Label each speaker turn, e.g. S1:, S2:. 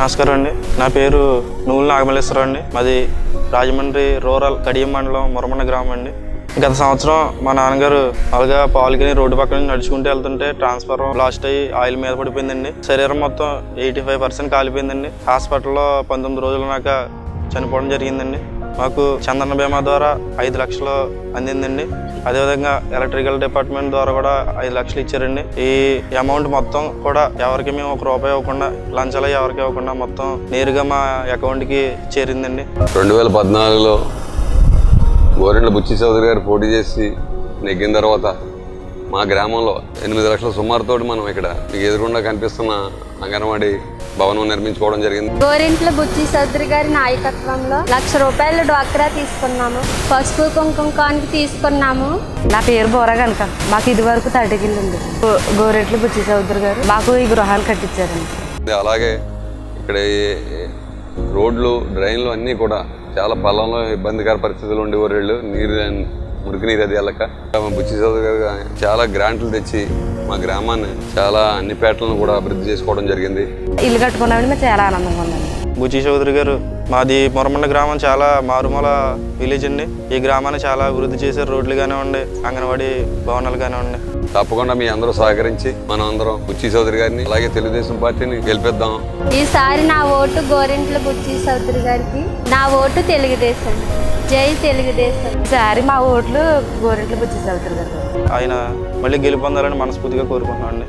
S1: నమస్కారం అండి. నా పేరు నూలు నాగమల్లేశ్వరం అండి. మాది రాజమండ్రి రూరల్ కడియం మండలం మురమన్న గ్రామం అండి. గత సంవత్సరం మా నాన్నగారు అలాగా పాలుకొని రోడ్డు పక్కన నడుచుకుంటూ వెళ్తుంటే ట్రాన్స్ఫార్మర్ బ్లాస్ట్ అయ్యి ఆయిల్ మీద పడిపోయిందండి. శరీరం మొత్తం 85% కాలిపోయిందండి. హాస్పిటల్లో 19 రోజుల దాకా చనిపోవడం జరిగిందండి. మాకు చంద్రన్న బీమా ద్వారా 5 లక్షలు అందిందండి. అదేవిధంగా ఎలక్ట్రికల్ డిపార్ట్మెంట్ ద్వారా కూడా 5 లక్షలు ఇచ్చారండి. ఈ అమౌంట్ మొత్తం కూడా ఎవరికి మేము 1 రూపాయి ఇవ్వకుండా, లంచాలు ఎవరికి ఇవ్వకుండా మొత్తం నేరుగా మా అకౌంట్కి చేరిందండి.
S2: 2014లో గోరెంట్ల బుచ్చి చౌదరి గారు పోటీ చేసి నెగ్గిన తర్వాత మా గ్రామంలో 8 లక్షల సుమారుతో మనం ఇక్కడ మీకు ఎదురుకుండా కనిపిస్తున్న అంగన్వాడీ భవనం నిర్మించుకోవడం జరిగింది.
S3: గోరెంట్ల బుచ్చి చౌదరి గారి నాయకత్వంలో 1,00,000 రూపాయలు డ్వాక్రా తీసుకున్నాము. పసుపు కుంకుమకానికి తీసుకున్నాము.
S4: నా పేరు బోరా కనుక మాకు ఇది వరకు తడిగిల్లు ఉంది. గోరెంట్ల బుచ్చి చౌదరి గారు మాకు ఈ గృహాలు కట్టించారండి.
S2: అలాగే ఇక్కడ రోడ్లు డ్రైన్లు అన్నీ కూడా చాలా పొలంలో ఇబ్బందికర పరిస్థితులు ఉండేవారు. మురికి నీరు అది వెళ్ళక బుచ్చి చౌదరి గారు చాలా గ్రాంట్లు తెచ్చి మా గ్రామాన్ని చాలా అన్ని పేటలను కూడా అభివృద్ధి చేసుకోవడం జరిగింది.
S4: ఇల్లు కట్టుకున్నామని మేము చాలా ఆనందంగా ఉందండి.
S1: బుచ్చి చౌదరి గారు మాది మురమండ గ్రామం చాలా మారుమూల విలేజ్ అండి. ఈ గ్రామాన్ని చాలా అభివృద్ధి చేశారు. రోడ్లు కానివ్వండి, అంగన్వాడీ భవనాలు కానివ్వండి.
S2: తప్పకుండా మీ అందరూ సహకరించి మనం అందరం బుచ్చి చౌదరి గారిని అలాగే తెలుగుదేశం పార్టీని గెలిపిద్దాం.
S3: ఈసారి నా ఓటు గోరెంట్ల బుచ్చి చౌదరి గారికి, నా ఓటు తెలుగుదేశం. జై తెలుగుదేశం.
S4: ఈసారి మా ఓట్లు గోరెంట్ల బుచ్చి చౌదరి గారు.
S1: ఆయన మళ్ళీ గెలుపొందాలని మనస్ఫూర్తిగా కోరుకుంటున్నాను అండి.